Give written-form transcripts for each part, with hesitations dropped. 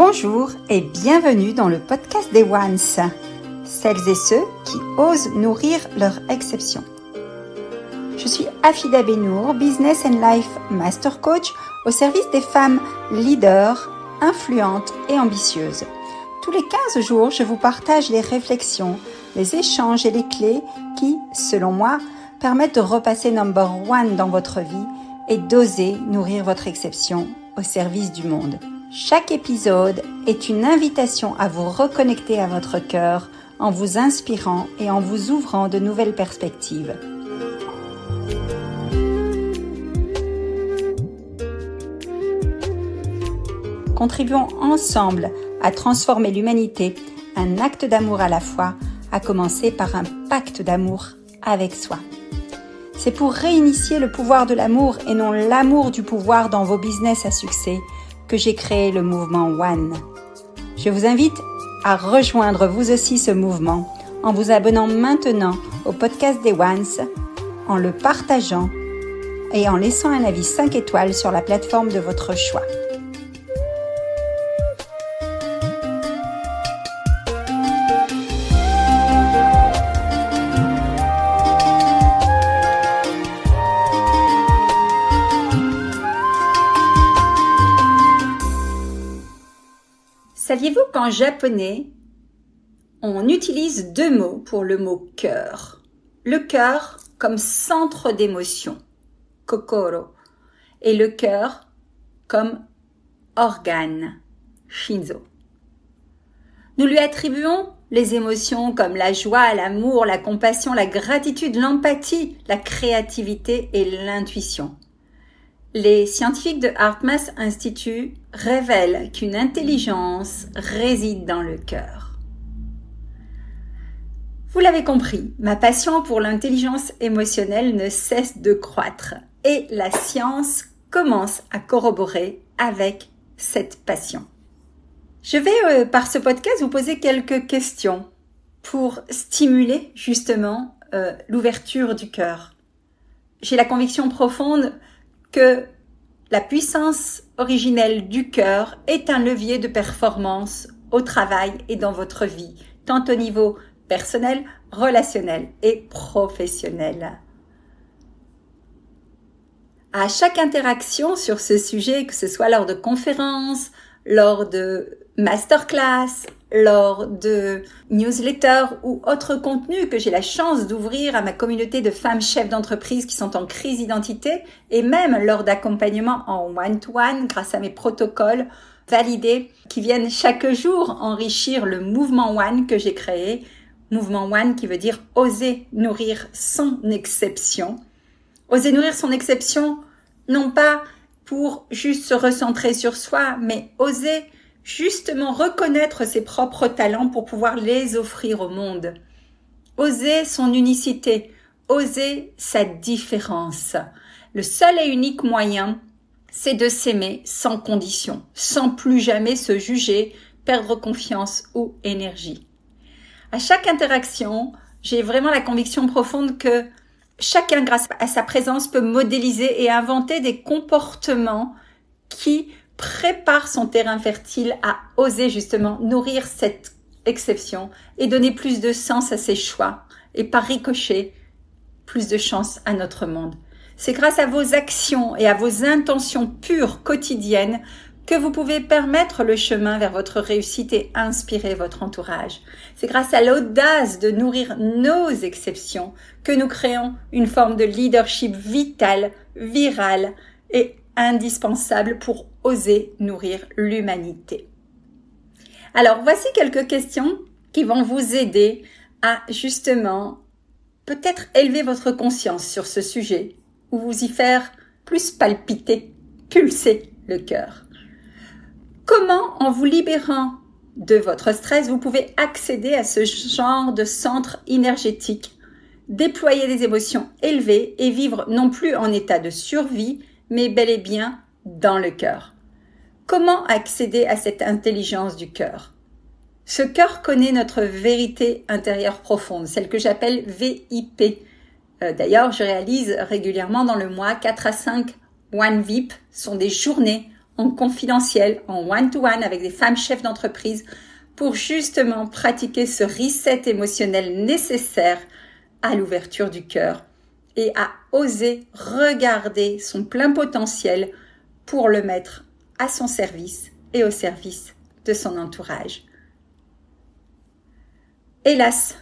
Bonjour et bienvenue dans le podcast des Ones, celles et ceux qui osent nourrir leur exception. Je suis Afida Benour, Business and Life Master Coach au service des femmes leaders, influentes et ambitieuses. Tous les 15 jours, je vous partage les réflexions, les échanges et les clés qui, selon moi, permettent de repasser number one dans votre vie et d'oser nourrir votre exception au service du monde. Chaque épisode est une invitation à vous reconnecter à votre cœur en vous inspirant et en vous ouvrant de nouvelles perspectives. Contribuons ensemble à transformer l'humanité, un acte d'amour à la fois, à commencer par un pacte d'amour avec soi. C'est pour réinitier le pouvoir de l'amour et non l'amour du pouvoir dans vos business à succès que j'ai créé le mouvement One. Je vous invite à rejoindre vous aussi ce mouvement en vous abonnant maintenant au podcast des Ones, en le partageant et en laissant un avis 5 étoiles sur la plateforme de votre choix. Saviez-vous qu'en japonais, on utilise deux mots pour le mot cœur. Le cœur comme centre d'émotion, kokoro, et le cœur comme organe, shinzo. Nous lui attribuons les émotions comme la joie, l'amour, la compassion, la gratitude, l'empathie, la créativité et l'intuition. Les scientifiques de HeartMath Institute révèlent qu'une intelligence réside dans le cœur. Vous l'avez compris, ma passion pour l'intelligence émotionnelle ne cesse de croître et la science commence à corroborer avec cette passion. Je vais, par ce podcast, vous poser quelques questions pour stimuler justement l'ouverture du cœur. J'ai la conviction profonde que la puissance originelle du cœur est un levier de performance au travail et dans votre vie, tant au niveau personnel, relationnel et professionnel. À chaque interaction sur ce sujet, que ce soit lors de conférences, lors de masterclass, lors de newsletters ou autres contenus que j'ai la chance d'ouvrir à ma communauté de femmes chefs d'entreprise qui sont en crise d'identité et même lors d'accompagnement en one-to-one grâce à mes protocoles validés qui viennent chaque jour enrichir le mouvement One que j'ai créé. Mouvement One qui veut dire oser nourrir son exception. Oser nourrir son exception, non pas pour juste se recentrer sur soi, mais oser justement reconnaître ses propres talents pour pouvoir les offrir au monde. Oser son unicité, oser sa différence. Le seul et unique moyen, c'est de s'aimer sans condition, sans plus jamais se juger, perdre confiance ou énergie. À chaque interaction, j'ai vraiment la conviction profonde que chacun, grâce à sa présence, peut modéliser et inventer des comportements qui prépare son terrain fertile à oser justement nourrir cette exception et donner plus de sens à ses choix et par ricochet, plus de chance à notre monde. C'est grâce à vos actions et à vos intentions pures quotidiennes que vous pouvez permettre le chemin vers votre réussite et inspirer votre entourage. C'est grâce à l'audace de nourrir nos exceptions que nous créons une forme de leadership vital, viral et indispensable pour oser nourrir l'humanité. Alors, voici quelques questions qui vont vous aider à justement peut-être élever votre conscience sur ce sujet ou vous y faire plus palpiter, pulser le cœur. Comment, en vous libérant de votre stress, vous pouvez accéder à ce genre de centre énergétique, déployer des émotions élevées et vivre non plus en état de survie, mais bel et bien dans le cœur. Comment accéder à cette intelligence du cœur? Ce cœur connaît notre vérité intérieure profonde, celle que j'appelle VIP. D'ailleurs, je réalise régulièrement dans le mois 4 à 5 One VIP, sont des journées en confidentiel, en one-to-one avec des femmes chefs d'entreprise pour justement pratiquer ce reset émotionnel nécessaire à l'ouverture du cœur et à oser regarder son plein potentiel pour le mettre à son service et au service de son entourage. Hélas,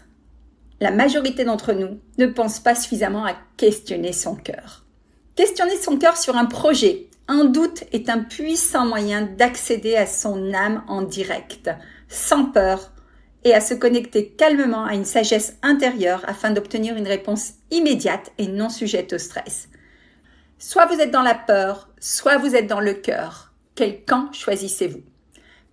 la majorité d'entre nous ne pense pas suffisamment à questionner son cœur. Questionner son cœur sur un projet, un doute est un puissant moyen d'accéder à son âme en direct, sans peur, et à se connecter calmement à une sagesse intérieure afin d'obtenir une réponse immédiate et non sujette au stress. Soit vous êtes dans la peur, soit vous êtes dans le cœur. Quel camp choisissez-vous?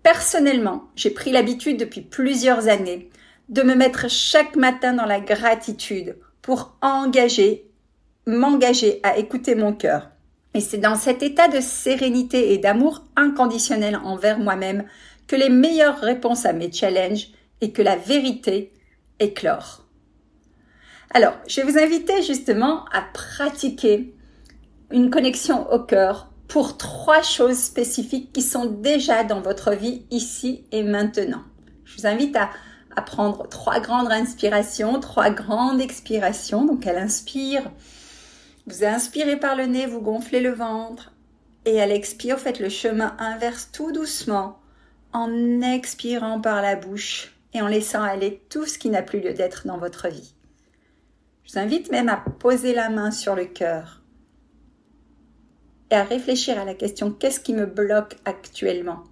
Personnellement, j'ai pris l'habitude depuis plusieurs années de me mettre chaque matin dans la gratitude pour m'engager à écouter mon cœur. Et c'est dans cet état de sérénité et d'amour inconditionnel envers moi-même que les meilleures réponses à mes challenges et que la vérité éclore. Alors, je vais vous inviter justement à pratiquer une connexion au cœur pour 3 choses spécifiques qui sont déjà dans votre vie ici et maintenant. Je vous invite à prendre 3 grandes inspirations, 3 grandes expirations. Donc, elle inspire. Vous inspirez par le nez, vous gonflez le ventre. Et à l'expire, faites le chemin inverse tout doucement en expirant par la bouche et en laissant aller tout ce qui n'a plus lieu d'être dans votre vie. Je vous invite même à poser la main sur le cœur et à réfléchir à la question « Qu'est-ce qui me bloque actuellement ?»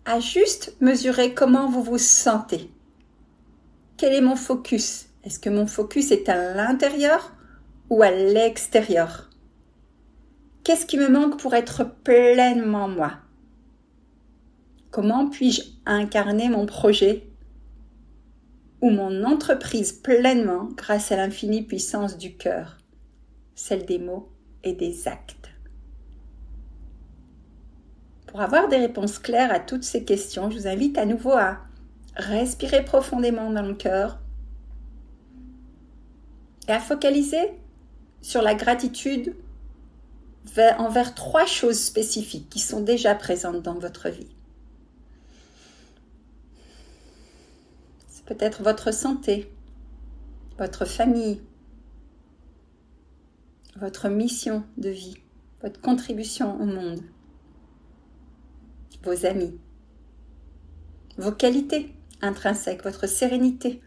À juste mesurer comment vous vous sentez. Quel est mon focus? Est-ce que mon focus est à l'intérieur ou à l'extérieur? Qu'est-ce qui me manque pour être pleinement moi? Comment puis-je incarner mon projet ou mon entreprise pleinement grâce à l'infinie puissance du cœur, celle des mots et des actes? Pour avoir des réponses claires à toutes ces questions, je vous invite à nouveau à respirer profondément dans le cœur et à focaliser sur la gratitude envers 3 choses spécifiques qui sont déjà présentes dans votre vie. C'est peut-être votre santé, votre famille, votre mission de vie, votre contribution au monde, vos amis, vos qualités intrinsèques, votre sérénité.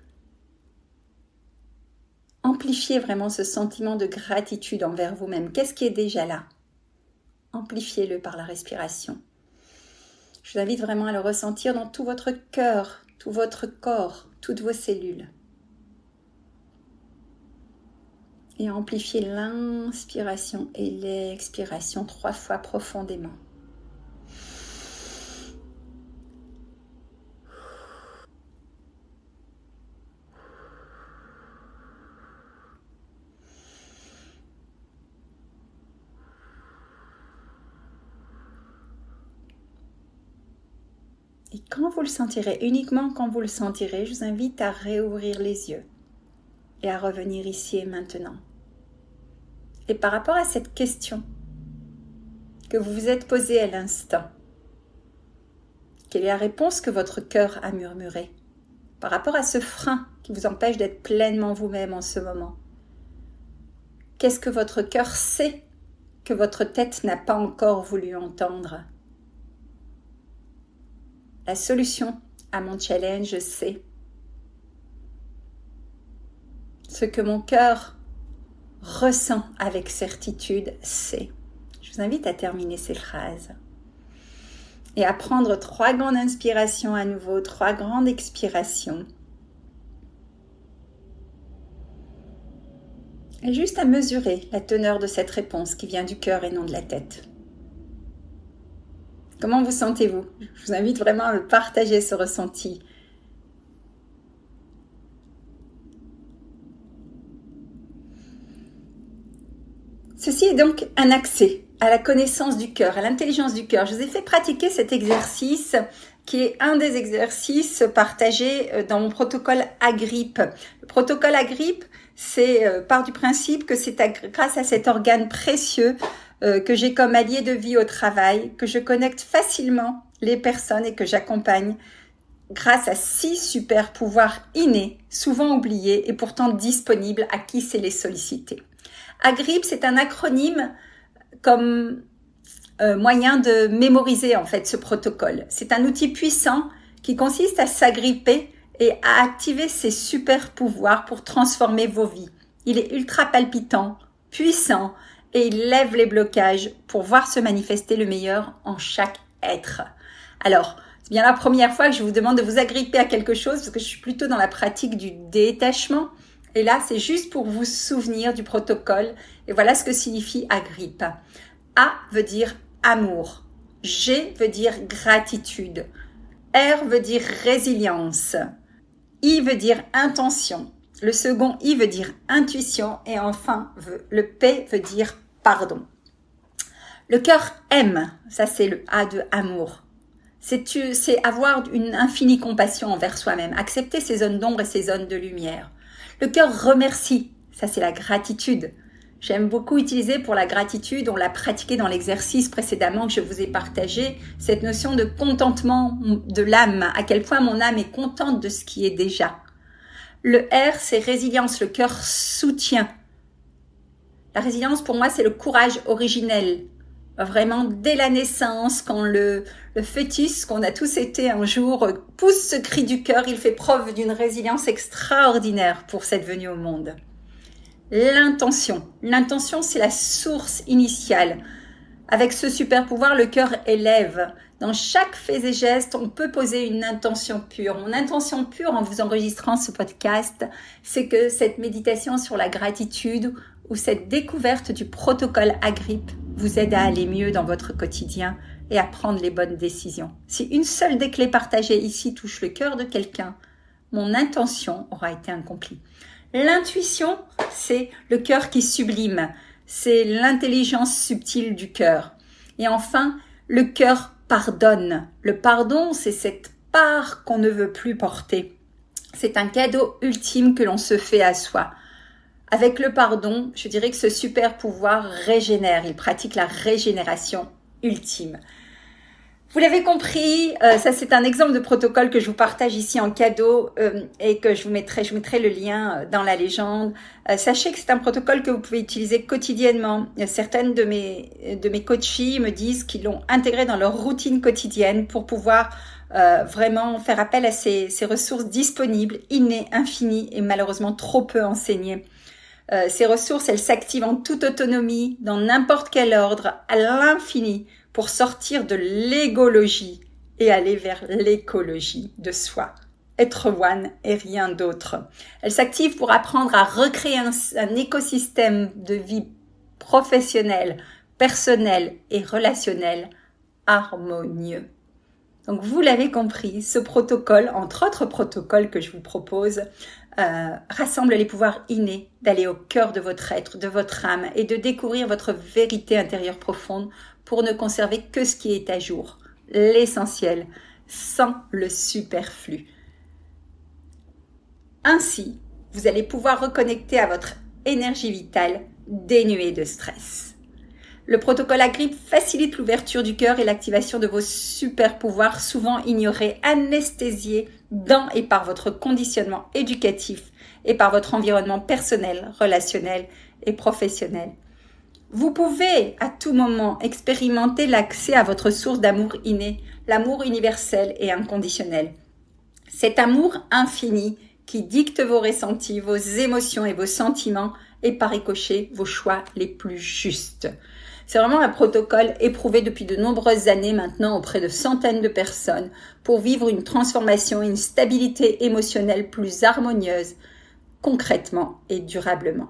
Amplifiez vraiment ce sentiment de gratitude envers vous-même. Qu'est-ce qui est déjà là? Amplifiez-le par la respiration. Je vous invite vraiment à le ressentir dans tout votre cœur, tout votre corps, toutes vos cellules. Et amplifiez l'inspiration et l'expiration 3 fois profondément. Et quand vous le sentirez, uniquement quand vous le sentirez, je vous invite à réouvrir les yeux et à revenir ici et maintenant. Et par rapport à cette question que vous vous êtes posée à l'instant, quelle est la réponse que votre cœur a murmurée par rapport à ce frein qui vous empêche d'être pleinement vous-même en ce moment? Qu'est-ce que votre cœur sait que votre tête n'a pas encore voulu entendre? La solution à mon challenge, c'est ce que mon cœur ressent avec certitude, c'est. Je vous invite à terminer ces phrases et à prendre 3 grandes inspirations à nouveau, 3 grandes expirations. Et juste à mesurer la teneur de cette réponse qui vient du cœur et non de la tête. Comment vous sentez-vous? Je vous invite vraiment à me partager ce ressenti. Ceci est donc un accès à la connaissance du cœur, à l'intelligence du cœur. Je vous ai fait pratiquer cet exercice qui est un des exercices partagés dans mon protocole Agrippe. Le protocole Agrippe, part du principe que c'est grâce à cet organe précieux que j'ai comme allié de vie au travail, que je connecte facilement les personnes et que j'accompagne grâce à 6 super pouvoirs innés, souvent oubliés et pourtant disponibles à qui sait les solliciter. Agrippe, c'est un acronyme comme moyen de mémoriser en fait ce protocole. C'est un outil puissant qui consiste à s'agripper et à activer ses super pouvoirs pour transformer vos vies. Il est ultra palpitant, puissant et il lève les blocages pour voir se manifester le meilleur en chaque être. Alors, c'est bien la première fois que je vous demande de vous agripper à quelque chose parce que je suis plutôt dans la pratique du détachement. Et là, c'est juste pour vous souvenir du protocole. Et voilà ce que signifie agrippe. A veut dire amour. G veut dire gratitude. R veut dire résilience. I veut dire intention. Le second I veut dire intuition. Et enfin, le P veut dire pardon. Le cœur aime. Ça, c'est le A de amour. C'est avoir une infinie compassion envers soi-même. Accepter ses zones d'ombre et ses zones de lumière. Le cœur remercie. Ça, c'est la gratitude. J'aime beaucoup utiliser pour la gratitude, on l'a pratiqué dans l'exercice précédemment que je vous ai partagé, cette notion de contentement de l'âme, à quel point mon âme est contente de ce qui est déjà. Le R, c'est résilience, le cœur soutient. La résilience, pour moi, c'est le courage originel. Vraiment, dès la naissance, quand le fœtus, qu'on a tous été un jour, pousse ce cri du cœur, il fait preuve d'une résilience extraordinaire pour cette venue au monde. L'intention. L'intention, c'est la source initiale. Avec ce super pouvoir, le cœur élève. Dans chaque fait et geste, on peut poser une intention pure. Mon intention pure, en vous enregistrant ce podcast, c'est que cette méditation sur la gratitude ou cette découverte du protocole Agrippe vous aide à aller mieux dans votre quotidien et à prendre les bonnes décisions. Si une seule des clés partagées ici touche le cœur de quelqu'un, mon intention aura été accomplie. L'intuition, c'est le cœur qui sublime, c'est l'intelligence subtile du cœur. Et enfin, le cœur pardonne. Le pardon, c'est cette part qu'on ne veut plus porter. C'est un cadeau ultime que l'on se fait à soi. Avec le pardon, je dirais que ce super pouvoir régénère, il pratique la régénération ultime. Vous l'avez compris, ça c'est un exemple de protocole que je vous partage ici en cadeau et que je mettrai le lien dans la légende. Sachez que c'est un protocole que vous pouvez utiliser quotidiennement. Certaines de mes coachées me disent qu'ils l'ont intégré dans leur routine quotidienne pour pouvoir vraiment faire appel à ces ressources disponibles, innées, infinies et malheureusement trop peu enseignées. Ces ressources, elles s'activent en toute autonomie, dans n'importe quel ordre, à l'infini, pour sortir de l'égologie et aller vers l'écologie de soi. Être one et rien d'autre. Elles s'activent pour apprendre à recréer un écosystème de vie professionnelle, personnelle et relationnelle harmonieux. Donc vous l'avez compris, ce protocole, entre autres protocoles que je vous propose, rassemble les pouvoirs innés d'aller au cœur de votre être, de votre âme et de découvrir votre vérité intérieure profonde pour ne conserver que ce qui est à jour, l'essentiel, sans le superflu. Ainsi, vous allez pouvoir reconnecter à votre énergie vitale dénuée de stress. Le protocole Agrippe facilite l'ouverture du cœur et l'activation de vos super pouvoirs souvent ignorés, anesthésiés dans et par votre conditionnement éducatif et par votre environnement personnel, relationnel et professionnel. Vous pouvez à tout moment expérimenter l'accès à votre source d'amour inné, l'amour universel et inconditionnel. Cet amour infini qui dicte vos ressentis, vos émotions et vos sentiments et par ricochet vos choix les plus justes. C'est vraiment un protocole éprouvé depuis de nombreuses années maintenant auprès de centaines de personnes pour vivre une transformation et une stabilité émotionnelle plus harmonieuse, concrètement et durablement.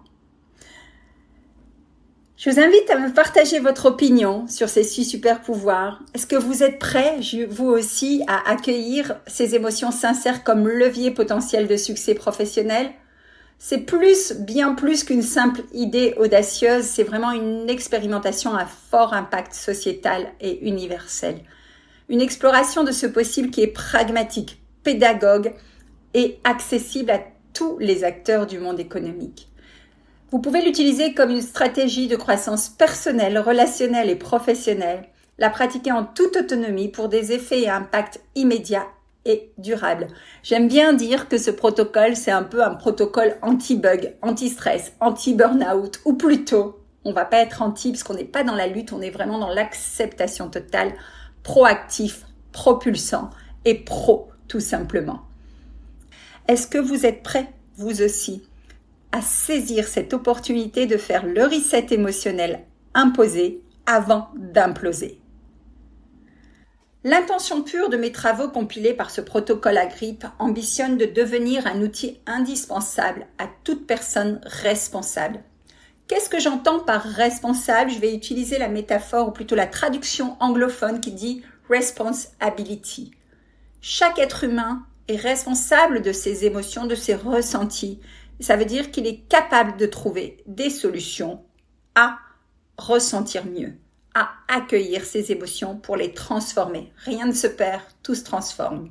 Je vous invite à me partager votre opinion sur ces 6 super pouvoirs. Est-ce que vous êtes prêts, vous aussi, à accueillir ces émotions sincères comme levier potentiel de succès professionnel? C'est bien plus qu'une simple idée audacieuse, c'est vraiment une expérimentation à fort impact sociétal et universel. Une exploration de ce possible qui est pragmatique, pédagogue et accessible à tous les acteurs du monde économique. Vous pouvez l'utiliser comme une stratégie de croissance personnelle, relationnelle et professionnelle, la pratiquer en toute autonomie pour des effets et impacts immédiats et durables. J'aime bien dire que ce protocole, c'est un peu un protocole anti-bug, anti-stress, anti-burnout, ou plutôt, on va pas être anti parce qu'on n'est pas dans la lutte, on est vraiment dans l'acceptation totale, proactif, propulsant et pro, tout simplement. Est-ce que vous êtes prêts, vous aussi, à saisir cette opportunité de faire le reset émotionnel imposé avant d'imploser? L'intention pure de mes travaux compilés par ce protocole Agrippe ambitionne de devenir un outil indispensable à toute personne responsable. Qu'est-ce que j'entends par responsable? Je vais utiliser la métaphore ou plutôt la traduction anglophone qui dit responsibility. Chaque être humain est responsable de ses émotions, de ses ressentis. Ça veut dire qu'il est capable de trouver des solutions à ressentir mieux, à accueillir ses émotions pour les transformer. Rien ne se perd, tout se transforme.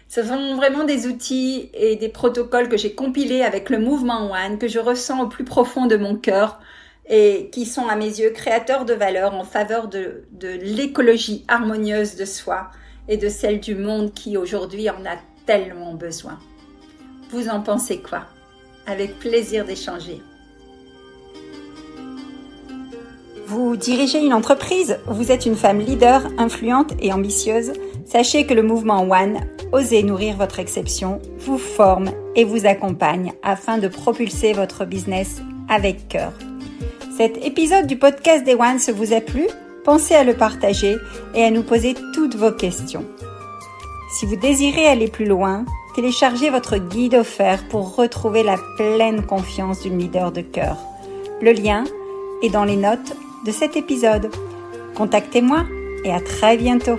Ce sont vraiment des outils et des protocoles que j'ai compilés avec le mouvement One, que je ressens au plus profond de mon cœur et qui sont à mes yeux créateurs de valeur en faveur de l'écologie harmonieuse de soi et de celle du monde qui aujourd'hui en a tellement besoin. Vous en pensez quoi? Avec plaisir d'échanger. Vous dirigez une entreprise, vous êtes une femme leader, influente et ambitieuse. Sachez que le mouvement One, Osez nourrir votre exception, vous forme et vous accompagne afin de propulser votre business avec cœur. Cet épisode du podcast des One vous a plu? Pensez à le partager et à nous poser toutes vos questions. Si vous désirez aller plus loin, téléchargez votre guide offert pour retrouver la pleine confiance d'une leader de cœur. Le lien est dans les notes de cet épisode. Contactez-moi et à très bientôt.